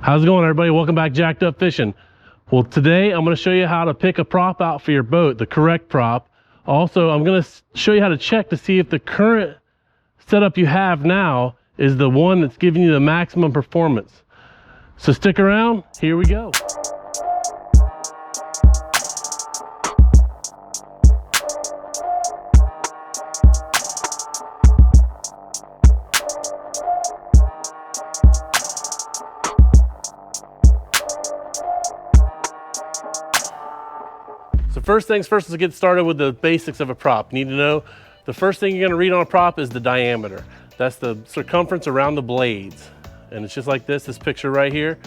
How's it going, everybody? Welcome back, Jacked Up Fishing. Well, today I'm going to show you how to pick a prop out for your boat, the correct prop. Also, I'm going to show you how to check to see if the current setup you have now is the one that's giving you the maximum performance. So stick around, here we go. So first things first is to get started with the basics of a prop. You need to know the first thing you're going to read on a prop is the diameter. That's the circumference around the blades. And it's just like this picture right here.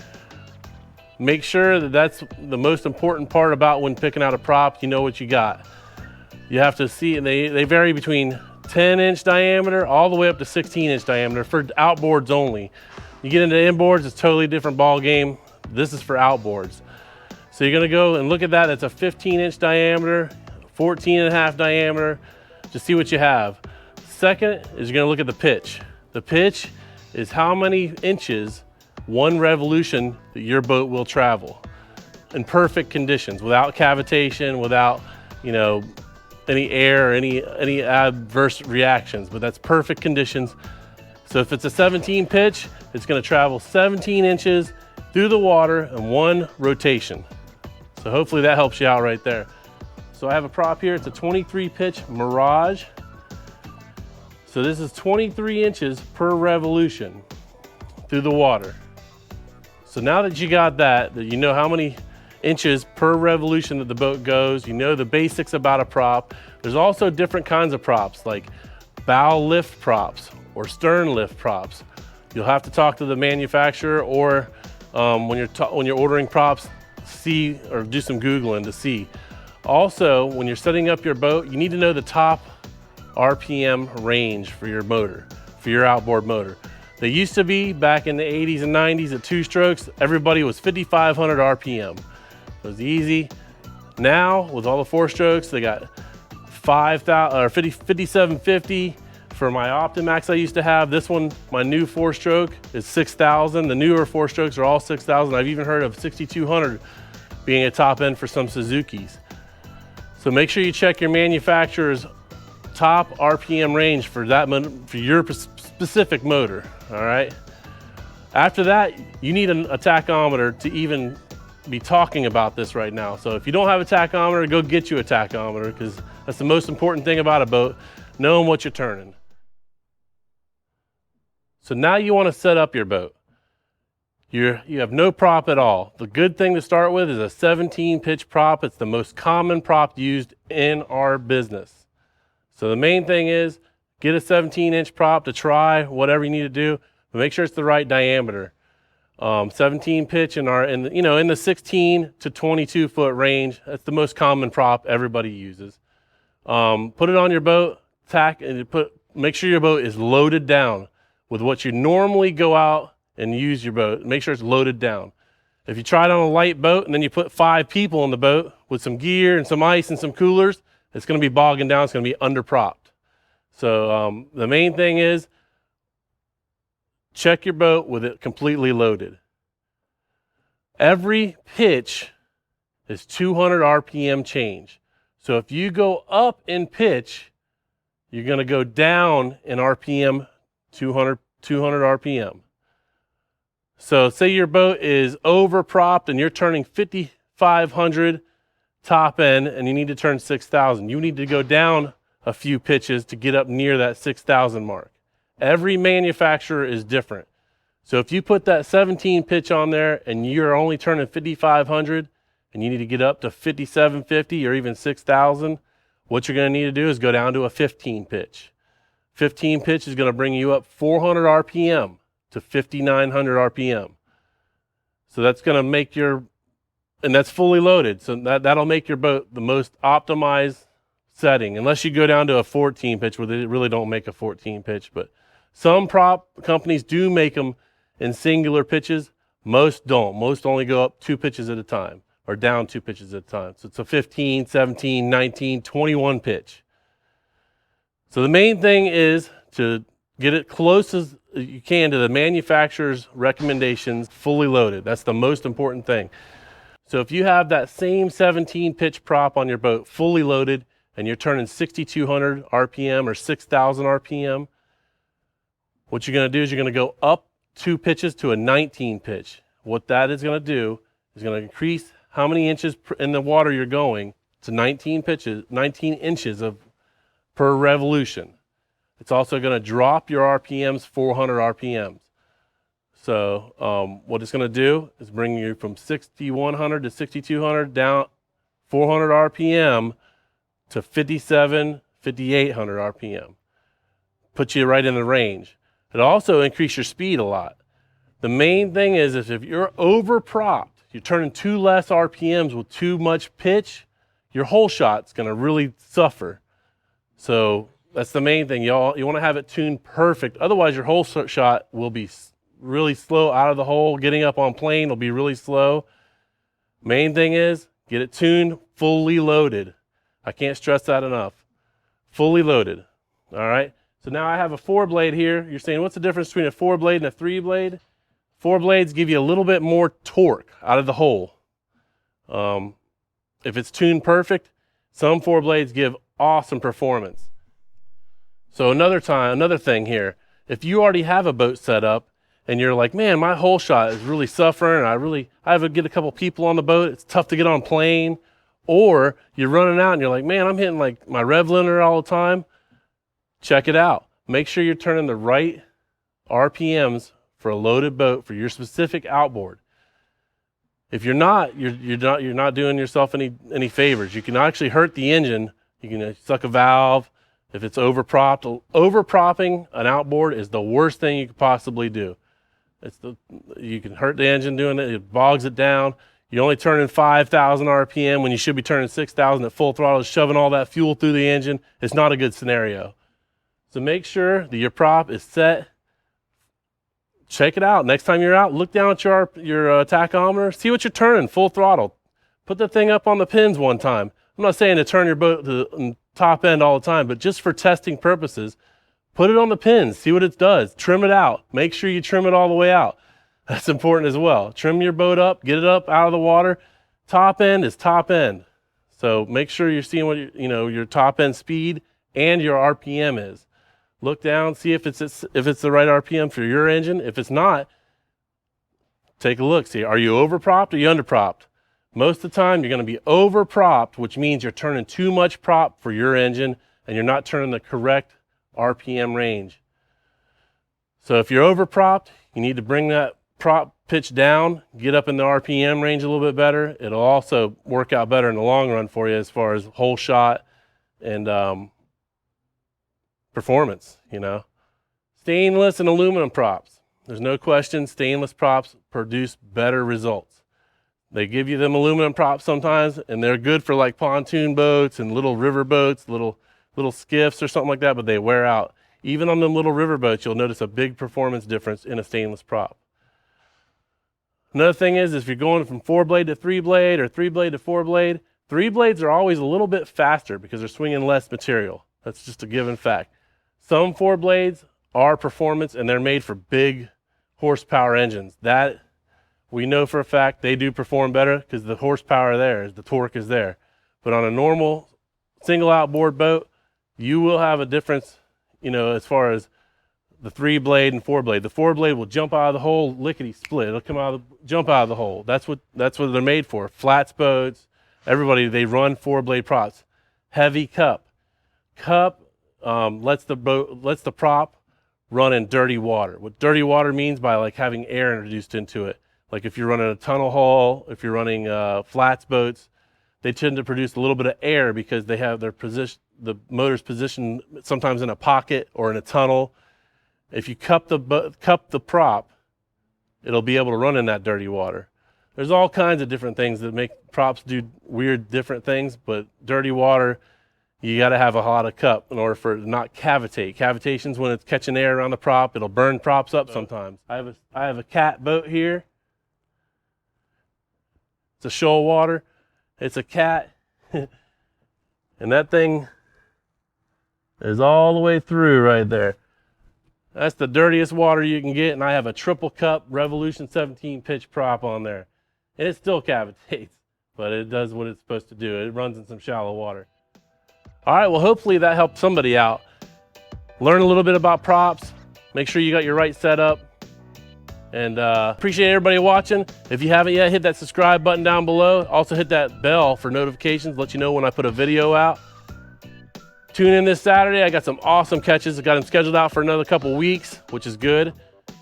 Make sure that that's the most important part about when picking out a prop. You know what you got. You have to see, and they vary between 10-inch diameter all the way up to 16-inch diameter for outboards only. You get into inboards, it's a totally different ball game. This is for outboards. So you're gonna go and look at that. That's a 15-inch diameter, 14.5 diameter. Just see what you have. Second is you're gonna look at the pitch. The pitch is how many inches one revolution that your boat will travel in perfect conditions, without cavitation, without, you know, any air or any adverse reactions, but that's perfect conditions. So if it's a 17 pitch, it's gonna travel 17 inches through the water in one rotation. So hopefully that helps you out right there. So I have a prop here, it's a 23 pitch Mirage. So this is 23 inches per revolution through the water. So now that you got that you know how many inches per revolution that the boat goes, you know the basics about a prop. There's also different kinds of props like bow lift props or stern lift props. You'll have to talk to the manufacturer or when you're ordering props, see or do some Googling to see. Also, when you're setting up your boat, you need to know the top RPM range for your motor, for your outboard motor. They used to be back in the 80s and 90s at 2 strokes, everybody was 5,500 RPM. It was easy. Now, with all the 4 strokes, they got 5,750 for my Optimax I used to have. This one, my new 4-stroke is 6,000. The newer 4 strokes are all 6,000. I've even heard of 6,200 being a top end for some Suzukis. So make sure you check your manufacturer's top RPM range for that for your specific motor, all right? After that, you need a tachometer to even be talking about this right now. So if you don't have a tachometer, go get you a tachometer, because that's the most important thing about a boat, knowing what you're turning. So now you want to set up your boat. You have no prop at all. The good thing to start with is a 17 pitch prop. It's the most common prop used in our business. So the main thing is get a 17-inch prop to try whatever you need to do, but make sure it's the right diameter. 17 pitch in the 16 to 22 foot range. That's the most common prop everybody uses. Put it on your boat, tack, and make sure your boat is loaded down with what you normally go out and use your boat. Make sure it's loaded down. If you try it on a light boat and then you put 5 people in the boat with some gear and some ice and some coolers, it's going to be bogging down. It's going to be under-propped. So the main thing is check your boat with it completely loaded. Every pitch is 200 RPM change. So if you go up in pitch, you're going to go down in RPM 200 RPM. So say your boat is over-propped and you're turning 5,500 top end and you need to turn 6,000. You need to go down a few pitches to get up near that 6,000 mark. Every manufacturer is different. So if you put that 17 pitch on there and you're only turning 5,500 and you need to get up to 5,750 or even 6,000, what you're going to need to do is go down to a 15 pitch. 15 pitch is going to bring you up 400 RPM to 5,900 RPM. So that's going to make and that's fully loaded. So that'll make your boat the most optimized setting, unless you go down to a 14 pitch where they really don't make a 14 pitch. But some prop companies do make them in singular pitches. Most don't. Most only go up 2 pitches at a time or down 2 pitches at a time. So it's a 15, 17, 19, 21 pitch. So the main thing is to Get it close as you can to the manufacturer's recommendations, fully loaded. That's the most important thing. So if you have that same 17 pitch prop on your boat, fully loaded, and you're turning 6,200 RPM or 6,000 RPM, what you're gonna do is you're gonna go up 2 pitches to a 19 pitch. What that is gonna do is gonna increase how many inches in the water you're going to 19 pitches, 19 inches per revolution. It's also going to drop your RPMs 400 RPMs. So what it's going to do is bring you from 6,100 to 6,200 down 400 RPM to 5,800 RPM. Put you right in the range. It also increase your speed a lot. The main thing is if you're over propped, you're turning too less RPMs with too much pitch, your whole shot's going to really suffer. So that's the main thing. You want to have it tuned perfect. Otherwise, your whole shot will be really slow out of the hole. Getting up on plane will be really slow. Main thing is get it tuned, fully loaded. I can't stress that enough. Fully loaded. All right. So now I have a 4-blade here. You're saying, what's the difference between a 4-blade and a 3-blade? 4 blades give you a little bit more torque out of the hole. If it's tuned perfect, some 4 blades give awesome performance. So another thing here, if you already have a boat set up and you're like, man, my whole shot is really suffering, and I have to get a couple people on the boat, it's tough to get on plane, or you're running out and you're like, man, I'm hitting like my rev limiter all the time, check it out. Make sure you're turning the right RPMs for a loaded boat for your specific outboard. If you're not, you're not doing yourself any favors. You can actually hurt the engine. You can suck a valve. If it's overpropped, overpropping an outboard is the worst thing you could possibly do. You can hurt the engine doing it. It bogs it down. You're only turning 5,000 RPM when you should be turning 6,000 at full throttle, shoving all that fuel through the engine. It's not a good scenario. So make sure that your prop is set. Check it out. Next time you're out, look down at your tachometer. See what you're turning, full throttle. Put the thing up on the pins one time. I'm not saying to turn your boat to the top end all the time, but just for testing purposes, put it on the pins, see what it does. Trim it out. Make sure you trim it all the way out. That's important as well. Trim your boat up, get it up out of the water. Top end is top end. So make sure you're seeing what your top end speed and your RPM is. Look down, see if it's the right RPM for your engine. If it's not, take a look. See, are you overpropped or are you underpropped? Most of the time, you're going to be overpropped, which means you're turning too much prop for your engine and you're not turning the correct RPM range. So if you're overpropped, you need to bring that prop pitch down, get up in the RPM range a little bit better. It'll also work out better in the long run for you as far as whole shot and performance, Stainless and aluminum props. There's no question stainless props produce better results. They give you them aluminum props sometimes, and they're good for like pontoon boats and little river boats, little skiffs or something like that, but they wear out. Even on them little river boats, you'll notice a big performance difference in a stainless prop. Another thing is if you're going from 4-blade to 3-blade or 3-blade to 4-blade, 3 blades are always a little bit faster because they're swinging less material. That's just a given fact. Some 4 blades are performance and they're made for big horsepower engines. That we know for a fact they do perform better because the horsepower there, the torque is there. But on a normal single outboard boat, you will have a difference, as far as the 3-blade and 4-blade. The 4-blade will jump out of the hole, lickety split. It'll jump out of the hole. That's what they're made for. Flats boats, everybody, they run 4-blade props. Heavy cup. Cup lets the prop run in dirty water. What dirty water means by like having air introduced into it. Like if you're running a tunnel hull, if you're running flats boats, they tend to produce a little bit of air because they have the motor's positioned sometimes in a pocket or in a tunnel. If you cup the prop, it'll be able to run in that dirty water. There's all kinds of different things that make props do weird different things, but dirty water, you got to have a lot of cup in order for it to not cavitate. Cavitation's when it's catching air around the prop. It'll burn props up sometimes. I have a cat boat here. It's a shoal water. It's a cat. And that thing is all the way through right there. That's the dirtiest water you can get, and I have a triple cup Revolution 17 pitch prop on there. And it still cavitates, but it does what it's supposed to do. It runs in some shallow water. All right, well, hopefully that helped somebody out. Learn a little bit about props. Make sure you got your right setup. And appreciate everybody watching. If you haven't yet, hit that subscribe button down below. Also hit that bell for notifications, let you know when I put a video out. Tune in this Saturday. I got some awesome catches. I got them scheduled out for another couple weeks, which is good.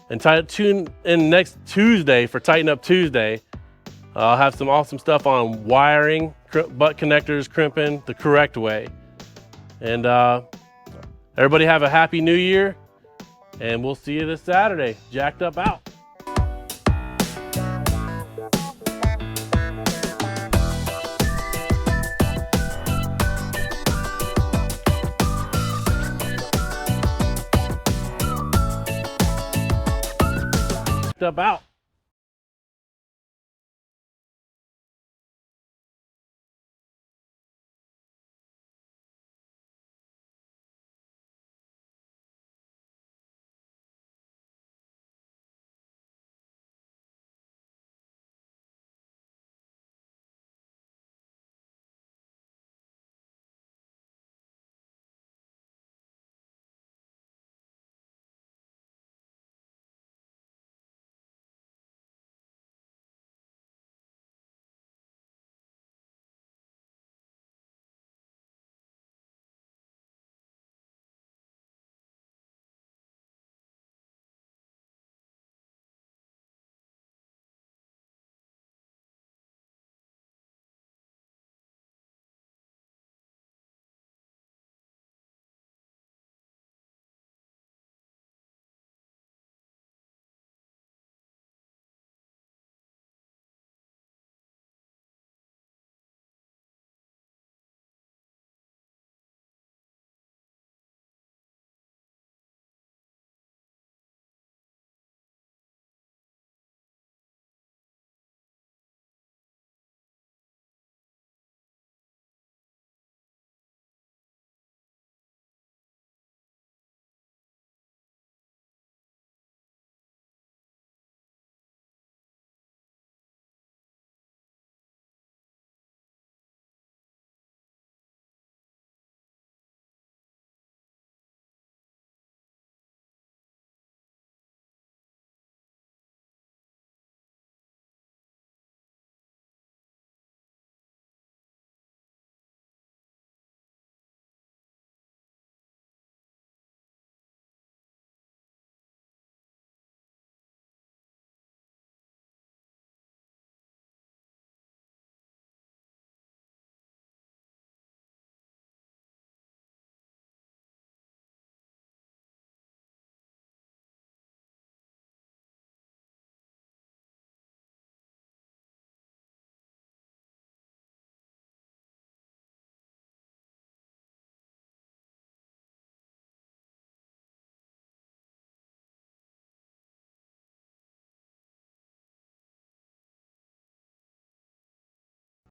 And tune in next Tuesday for Tighten Up Tuesday. I'll have some awesome stuff on wiring, butt connectors, crimping the correct way. And everybody have a happy new year. And we'll see you this Saturday. Jacked Up out. Jacked Up out.